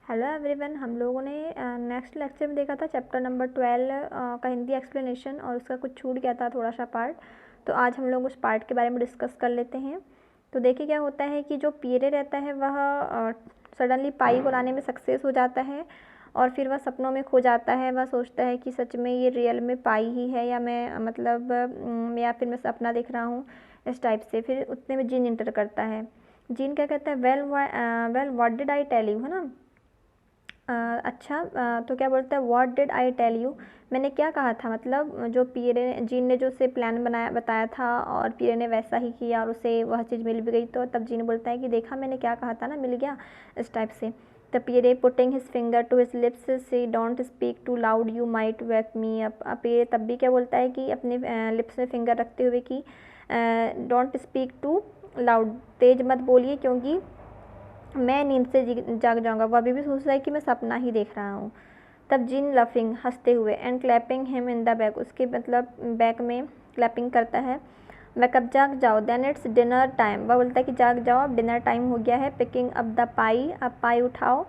Hello everyone, हम लोगों ने नेक्स्ट लेक्चर में देखा था चैप्टर नंबर 12 का हिंदी एक्सप्लेनेशन, और उसका कुछ छूट गया था थोड़ा सा पार्ट। तो आज हम लोग उस पार्ट के बारे में डिस्कस कर लेते हैं। तो देखिए क्या होता है कि जो पीरे रहता है वह सडनली पाई को लाने में सक्सेस हो जाता है, और फिर वह सपनों में खो जाता है। वह सोचता है कि सच में ये रियल में पाई ही है, या मैं या फिर मैं सपना देख रहा हूँ, इस टाइप से। फिर उतने में जीन इंटर करता है। जीन क्या कहता है, well what did I tell you, है ना। अच्छा, तो क्या बोलता है, what did I tell you, मैंने क्या कहा था। मतलब जो पीरे जीन ने जो उसे प्लान बताया था, और पीरे ने वैसा ही किया और उसे वह चीज़ मिल भी गई। तो तब जीन बोलता है कि देखा मैंने क्या कहा था ना, मिल गया, इस टाइप से। The Pierre putting his finger to his lips says don't speak too loud you might wake me up. Pierre तब भी क्या बोलता है कि अपने लिप्स में फिंगर रखते हुए कि डोंट स्पीक टू लाउड, तेज मत बोलिए क्योंकि मैं नींद से जाग जाऊंगा। वो अभी भी सोच रहा है कि मैं सपना ही देख रहा हूँ। तब जीन लफिंग, हंसते हुए, and clapping him in the back, उसके मतलब बैक में क्लैपिंग करता है। मैं कब जाग जाओ, देन इट्स डिनर टाइम, वह बोलता है कि जाग जाओ, अब डिनर टाइम हो गया है। पिकिंग अप द पाई, अब पाई उठाओ।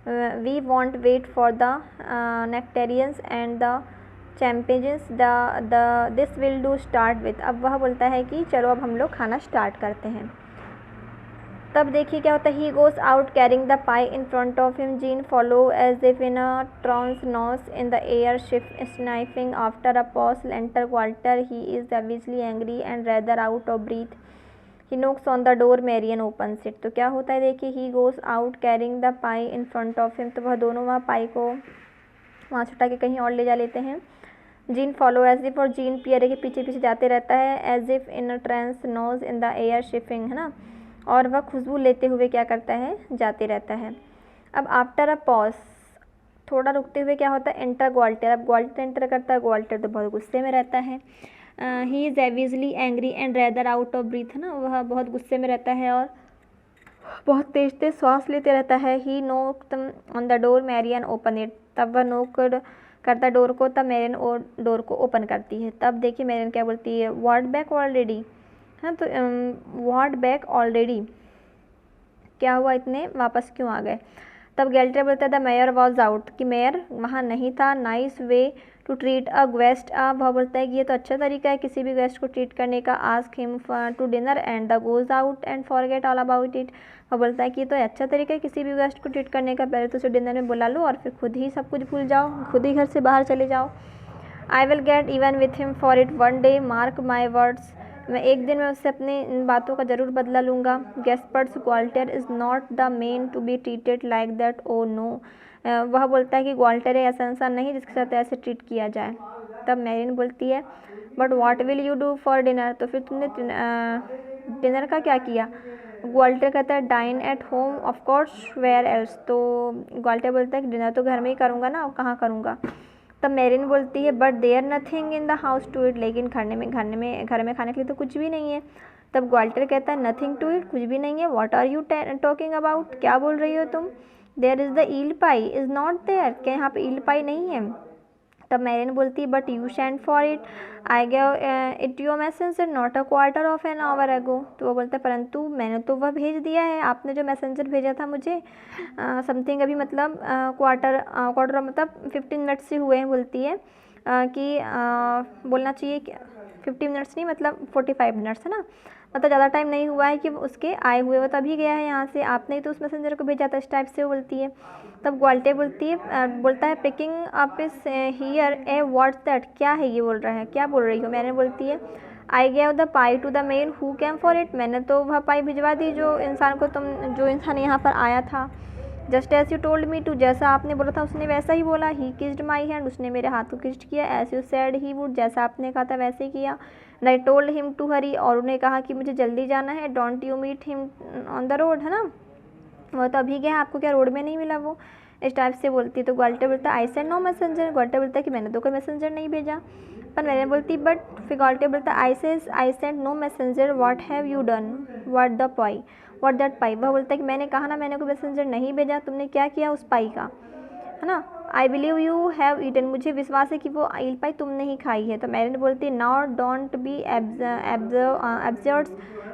We won't wait for the nectarines and the champions, the this will do start with. अब वह बोलता है कि चलो अब हम लोग खाना स्टार्ट करते हैं। तब देखिए क्या होता है, he goes out carrying the pie in front of him, Jean follow as if in a trance, nose in the air, shift sniffing after a pause, enter Walter, he is savagely angry and rather out of breath, he knocks on the door, Marian opens it. तो क्या होता है, देखिए, he goes out carrying the pie in front of him, तो वह दोनों वहाँ पाई को वहाँ से उठा के कहीं और ले जा लेते हैं। जीन फॉलो एज इफ, और जीन पियरे के पीछे पीछे जाते रहता है, as if in a trance, nose in the air, sniffing, है ना, और वह खुशबू लेते हुए क्या करता है, जाते रहता है। अब आफ्टर अ पॉज, थोड़ा रुकते हुए क्या होता है, एंटर ग्वाल्टर, अब ग्वाल्टर एंटर करता है। ग्वाल्टर तो बहुत गुस्से में रहता है। ही इज़ एविजली angry and rather out of breath, है ना, वह बहुत गुस्से में रहता है और बहुत तेज तेज श्वास लेते रहता है। He knock on the door, Marion open it, तब वह नोक करता डोर को, तब मैरियन और डोर को ओपन करती है। तब देखिए मैरियन क्या बोलती है, व्हाट बैक ऑलरेडी, हाँ, तो व्हाट बैक ऑलरेडी, क्या हुआ, इतने वापस क्यों आ गए। तब गैल्टर बोलता है द मेयर वॉज आउट, कि मेयर वहाँ नहीं था। Nice way to treat a guest, वह बोलता है कि ये तो अच्छा तरीका है किसी भी गेस्ट को ट्रीट करने का। Ask him to dinner and the goes out and forget all about it, वह बोलता है कि ये तो अच्छा तरीका है किसी भी गेस्ट को ट्रीट करने का, पहले तो उसे डिनर में बुला लो और फिर खुद ही सब कुछ भूल जाओ, खुद ही घर से बाहर चले जाओ। I will get even with him for it one day, mark my words, मैं एक दिन में उससे अपनी इन बातों का ज़रूर बदला लूँगा। Gaspard's Walter is not the man to be treated like that, oh no, वह बोलता है कि ग्वाल्टर है ऐसा इंसान नहीं जिसके साथ ऐसे ट्रीट किया जाए। तब मैरिन बोलती है but what will you do for dinner, तो फिर तुमने डिनर का क्या किया। ग्वाल्टर कहता है dine at home of course, where else, तो ग्वाल्टर बोलता है कि डिनर तो घर में ही करूँगा ना, और कहाँ करूँगा। तब मैरिन बोलती है but there nothing in the house to it, लेकिन घर में खाने के लिए तो कुछ भी नहीं है। तब ग्वाल्टर कहता है नथिंग टू इट, कुछ भी नहीं है। What are you talking about, क्या बोल रही हो तुम। There is the eel pie is not there, क्या यहाँ पे ईल पाई नहीं है। तब मैरिन बोलती है but you send for it, I gave it your messenger not a quarter of an hour एगो, तो वो बोलता है परंतु मैंने तो वह भेज दिया है, आपने जो मैसेंजर भेजा था मुझे समथिंग अभी, मतलब क्वार्टर मतलब 15 मिनट्स से हुए हैं। बोलती है कि बोलना चाहिए कि 50 मिनट्स नहीं, मतलब 45 मिनट्स, है ना, मतलब ज़्यादा टाइम नहीं हुआ है कि उसके आए हुए, वो तभी गया है यहाँ से, आपने ही तो उस मैसेंजर को भेजा था, इस टाइप से वो बोलती है। तब ग्वाल्टे बोलता है पिकिंग अप इस हियर ए व्हाट्स दैट, क्या है ये बोल रहा है, क्या बोल रही हो। मैंने बोलती है I gave the pie to the man who came for it, मैंने तो वह पाई भिजवा दी जो इंसान यहाँ पर आया था। Just as you told me to, जैसा आपने बोला था उसने वैसा ही बोला। ही किस्ड माई हैंड, उसने मेरे हाथ को किस्ड किया। As you said he would, जैसा आपने कहा था वैसे ही किया। And I told him to hurry, और उन्हें कहा कि मुझे जल्दी जाना है। Don't you meet him on the road, है ना, वो तो अभी गया, आपको क्या रोड में नहीं मिला वो, इस टाइप से बोलती। तो ग्वाल्टर बोलता है आई सेंड नो मैसेंजर, ग्वाल्टर बोलता है कि मैंने तो कोई मैसेंजर नहीं भेजा। पर मैंने बोलती बट, फिर ग्वाल्टर बोलता है I send no messenger, what have you done, what that pie, वह बोलता है कि मैंने कहा ना मैंने कोई मैसेंजर नहीं भेजा, तुमने क्या किया उस पाई का, है ना। I believe you have eaten, मुझे विश्वास है कि वो ईल पाई तुमने ही खाई है। तो मैरिन बोलती है now don't be absurd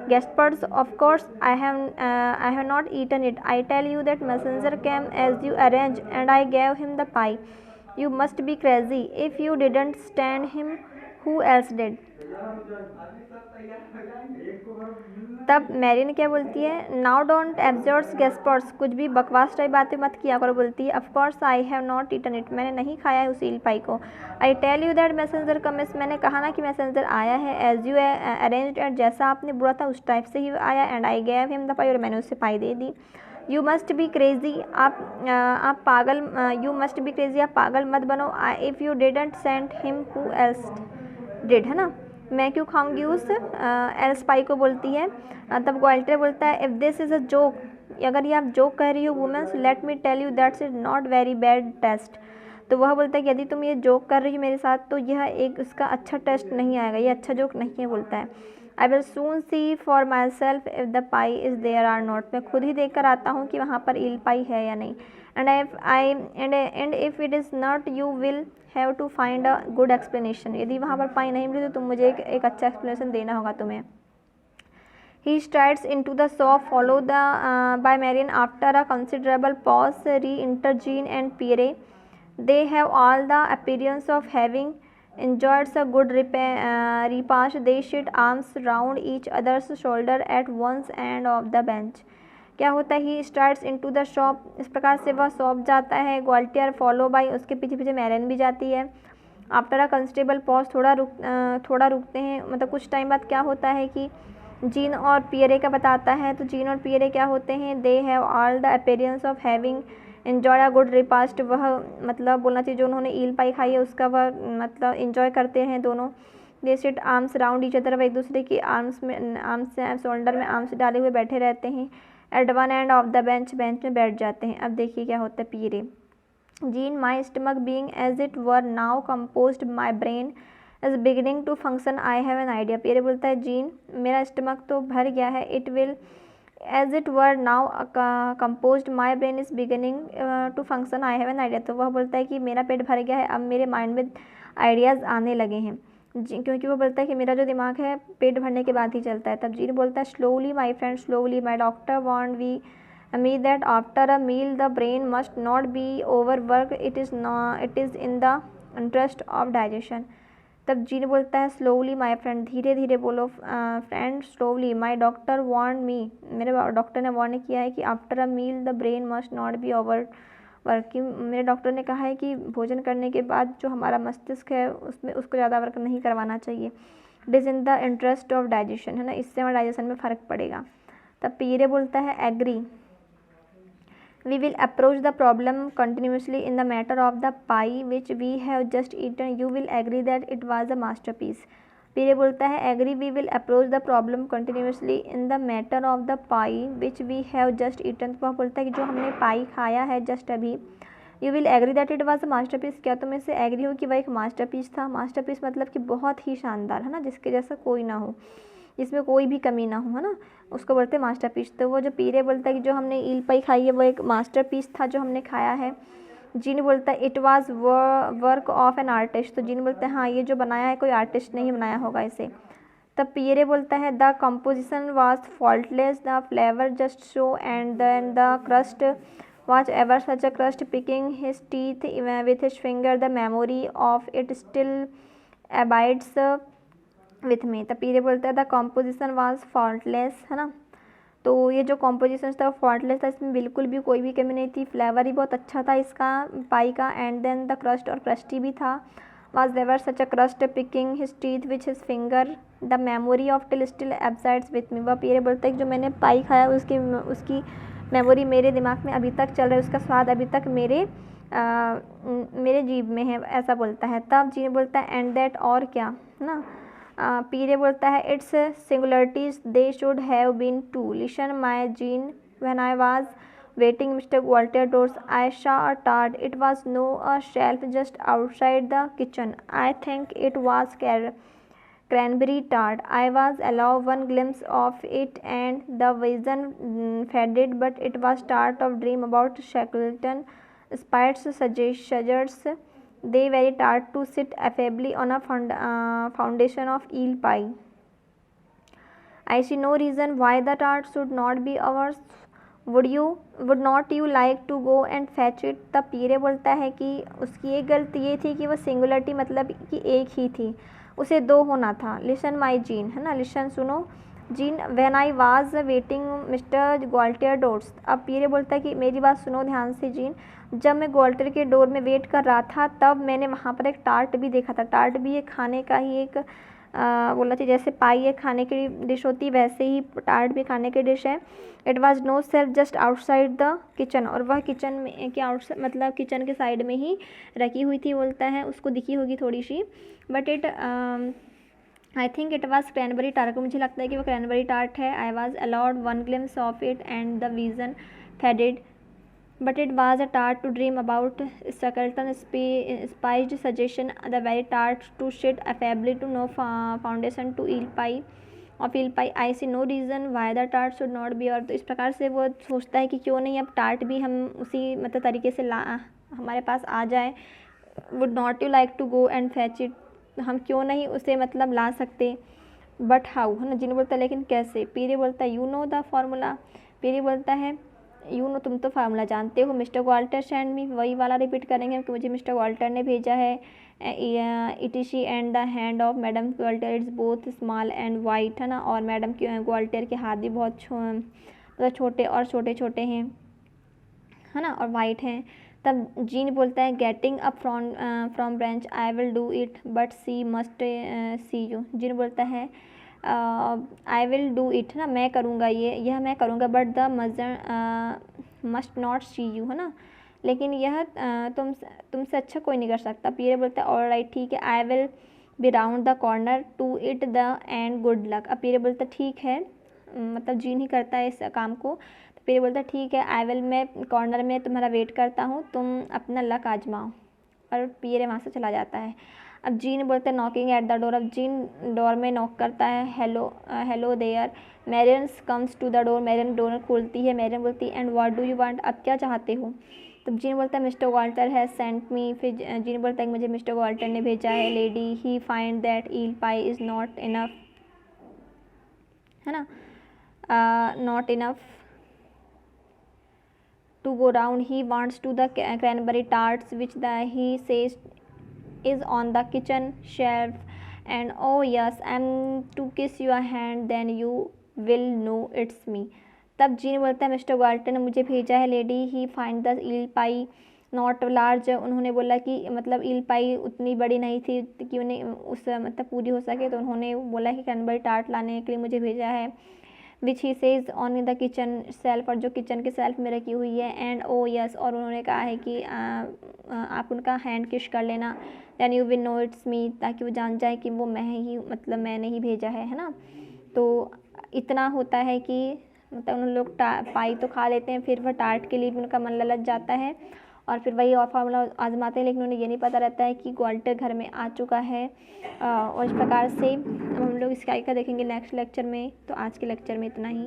Gaspard, of course I have not eaten it, I tell you that messenger came as you arrange and I gave him the pie, you must be crazy, if you didn't stand him who else did. तब Marian क्या बोलती है, now don't एब्जर्ड्स गेस्पर्स, कुछ भी बकवास type बातें मत किया करो। बोलती है of course I have not eaten it, मैंने नहीं खाया है उस ईल पाई को। I tell you that messenger comes, मैंने कहा ना कि मैसेंजर आया है, एज यू अरेंज्ड एट, जैसा आपने बोला था उस टाइप से ही आया, and I gave him the pie, और मैंने उससे पाई दे दी। यू मस्ट बी क्रेजी, आप पागल, यू मस्ट बी क्रेजी, आप पागल मत बनो, if you didn't send him who else did, है ना, मैं क्यों खाऊंगी उस एल्स पाई को। बोलती है तब ग्वाल्टर बोलता है if this is a joke, अगर ये आप जोक कह रही हो women's, let me tell you that's is not very bad taste. तो वह बोलता है कि यदि तुम ये जोक कर रही हो मेरे साथ तो यह एक उसका अच्छा टेस्ट नहीं आएगा, ये अच्छा जोक नहीं है। बोलता है I will soon see for myself if the pie is there or not, मैं खुद ही देख कर आता हूँ कि वहाँ पर ईल पाई है या नहीं। And if it is not you will have to find a good explanation, यदि वहाँ पर पाई नहीं मिली तो तुम मुझे एक अच्छा एक्सप्लेनेशन देना होगा तुम्हें। He strides into the shop, followed by Marian. After a considerable pause, re-enter Jean and Pierre. They have all the appearance of having enjoyed a good repast. They sit arms round each other's shoulder at one end of the bench. क्या होता है, he starts into the shop, इस प्रकार से वह shop जाता है। ग्वाल्टियर follow by, उसके पीछे पीछे मैरिन भी जाती है। आफ्टर अ कंस्टेबल पॉज, थोड़ा रुकते हैं, मतलब कुछ टाइम बाद क्या होता है कि जीन और पियरे का बताता है। तो जीन और पियरे क्या होते हैं, they have all the appearance of having enjoy a good repast, वह मतलब बोलना चाहिए जो उन्होंने ईल पाई खाई है उसका वह मतलब इन्जॉय करते हैं दोनों। They sit arms round each other, वह एक दूसरे की आर्म्स शोल्डर में आर्म्स डाले हुए बैठे रहते हैं। At one end of the bench में बैठ जाते हैं। अब देखिए क्या होता है Pierre. Jean my stomach being as it were now composed my brain is beginning to function, I have an idea. Pierre बोलता है जीन मेरा स्टमक तो भर गया है, it will as it were now composed my brain is beginning to function, I have an idea. तो वह बोलता है कि मेरा पेट भर गया है, अब मेरे माइंड में आइडियाज़ आने लगे हैं, क्योंकि वो बोलता है कि मेरा जो दिमाग है पेट भरने के बाद ही चलता है। तब जीन बोलता है slowly my friend slowly, my doctor want me that after a meal the brain must not be overworked, it is in the interest of digestion। तब जीन बोलता है स्लोली माई फ्रेंड, धीरे धीरे बोलो friend, slowly my doctor warn me, मेरे doctor ने warn किया है कि after a meal the brain must not be over working, मेरे डॉक्टर ने कहा है कि भोजन करने के बाद जो हमारा मस्तिष्क है उसमें उसको ज़्यादा वर्क नहीं करवाना चाहिए। It is in the interest of digestion, है ना, इससे हमारे डाइजेशन में फ़र्क पड़ेगा। तब पियरे बोलता है agree, we will approach the problem continuously in the matter of the pie which we have just eaten, you will agree that it was a masterpiece। Pierre बोलता है agree, we will approach the problem continuously in the matter of the pie which we have just eaten. तो वह बोलता है कि जो हमने पाई खाया है जस्ट अभी, you will agree that it was a masterpiece, क्या तुम इससे एग्री हो कि वह एक मास्टरपीस था। मास्टरपीस मतलब कि बहुत ही शानदार, है ना, जिसके जैसा कोई ना हो, जिसमें कोई भी कमी ना हो, है ना, उसको बोलते हैं मास्टरपीस। तो वो जो पियरे बोलता है कि जो हमने ईल पाई खाई है वो एक मास्टरपीस था जो हमने खाया है। जीन बोलता है it was work of an artist. तो जीन बोलता है हाँ ये जो बनाया है कोई आर्टिस्ट नहीं बनाया होगा इसे। तब पियरे बोलता है the composition was faultless, the flavour just show and then the crust was ever such a crust, picking his teeth with his finger, the memory of it still abides with me। तब Pierre बोलता है the composition was faultless, है ना, तो ये जो composition था faultless था, इसमें बिल्कुल भी कोई भी कमी नहीं थी, फ्लेवर ही बहुत अच्छा था इसका पाई का, एंड देन द क्रस्ट, और क्रस्टी भी था। was ever such a crust, picking his teeth with his finger, the memory of till still abides with me। वह पियरे बोलता है कि जो मैंने पाई खाया उसकी मेमोरी मेरे दिमाग में अभी तक चल रहा है, उसका स्वाद अभी तक मेरे जीभ में है, ऐसा बोलता है। तब जीन बोलता है एंड दैट, और क्या, ना, पियरे बोलता है it's singularities they should have been to, listen my Jean when I was waiting Mr. Walter doors, I saw a tart, it was no a shelf just outside the kitchen, I think it was cranberry tart, I was allowed one glimpse of it and the vision faded, but it was start of dream about Shackleton स्पाइट्स सजेट्स they very tart to sit affably on a foundation of eel pie. I see no reason why the tart should not be ours. Would not you like to go and fetch it? तब पीरे बोलता है कि उसकी एक गलती ये थी कि वह सिंगुलरिटी मतलब कि एक ही थी, उसे दो होना था. लिसन माई जीन, है ना, लिसन सुनो Jean. When I was waiting mister Gualtier doors. अब पीरे बोलता है कि मेरी बात सुनो ध्यान से जीन, जब मैं ग्वाल्टियर के डोर में वेट कर रहा था तब मैंने वहाँ पर एक टार्ट भी देखा था. टार्ट भी एक खाने का ही एक बोला चाहिए, जैसे पाई एक खाने की डिश होती वैसे ही टार्ट भी खाने की डिश है. It was no self just outside the kitchen, और वह किचन में के आउटसाइड मतलब किचन के साइड में ही रखी हुई थी बोलता है, उसको दिखी होगी थोड़ी सी. But it I think it was cranberry tart, मुझे लगता है कि वो क्रैनबेरी टार्ट है. I was allowed one glimpse of it and the vision faded, but it was a tart to dream about. Shackleton spiced suggestion the very tart to sit affably to no foundation to eel pie of eel pie. I see no reason why the tart should not be. और तो इस प्रकार से वो सोचता है कि क्यों नहीं अब टार्ट भी हम उसी मतलब तरीके से हमारे पास आ जाए. would not you like to go and fetch it, हम क्यों नहीं उसे मतलब ला सकते. बट हाउ, है ना, जिन बोलता है लेकिन कैसे. पीरे बोलता है यू नो द फार्मूला. पीरे बोलता है यू नो तुम तो फार्मूला जानते हो. मिस्टर ग्वाल्टर सेंड मी, वही वाला रिपीट करेंगे कि मुझे मिस्टर ग्वाल्टर ने भेजा है. इटिशी and the hand of madam Gualtier it's both small and white, है ना, और मैडम ग्वाल्टर के हाथ भी बहुत मतलब छोटे और छोटे छोटे हैं, है ना, और वाइट हैं. तब जीन बोलता है getting up from branch I will do it but see must see you. Jean बोलता है आई विल डू इट, ना, मैं करूँगा, यह मैं करूँगा. बट द मजर मस्ट नॉट सी यू, है ना, लेकिन यह तुमसे अच्छा कोई नहीं कर सकता. पीरे बोलता है ऑल राइट, ठीक है. I will be round the corner to it the end good luck. अब पीरे बोलता ठीक है, मतलब जीन ही करता है इस काम को. तो पीरे बोलता ठीक है, आई विल, मैं कॉर्नर में तुम्हारा वेट करता हूँ, तुम अपना लक आजमाओ. और पीरे वहाँ से चला जाता है. अब जीन बोलते हैं नॉकिंग एट द डोर. अब जीन डोर में नॉक करता है. Hello there. Marion comes to the door. Marion door खोलती है. मैरियन बोलती है and what do you want, अब क्या चाहते हो. तब जीन बोलता है mister Walter has sent me. फिर जीन बोलता है मुझे मिस्टर वॉल्टर ने भेजा है. Lady he find that eel pie is not enough, है ना, not enough to go round. He wants two the cranberry tarts which the he says is on the kitchen shelf and oh yes I'm to kiss your hand then you will know it's me. तब Jean बोलता है mister Walter ने मुझे भेजा है. Lady he find the eel pie not large. उन्होंने बोला कि मतलब ईल पाई उतनी बड़ी नहीं थी कि उन्हें उस मतलब पूरी हो सके, तो उन्होंने बोला कि क्रैनबेरी टार्ट लाने के लिए मुझे भेजा है. Which he says on the kitchen shelf, और जो किचन के सेल्फ में रखी हुई है. एंड ओ यस, और उन्होंने कहा है कि आप उनका हैंड किश कर लेना. Then you will know it's me, ताकि वो जान जाए कि वो मैं ही मतलब मैंने ही भेजा है ना. तो इतना होता है कि मतलब उन लोग पाई तो खा लेते हैं, फिर वह टार्ट के लिए भी उनका मन ललच जाता है और फिर वही और फार्मूला आजमाते हैं. लेकिन उन्हें ये नहीं पता रहता है कि ग्वाल्टर घर में आ चुका है. और इस प्रकार से अब हम लोग इसका आगे का देखेंगे नेक्स्ट लेक्चर में. तो आज के लेक्चर में इतना ही.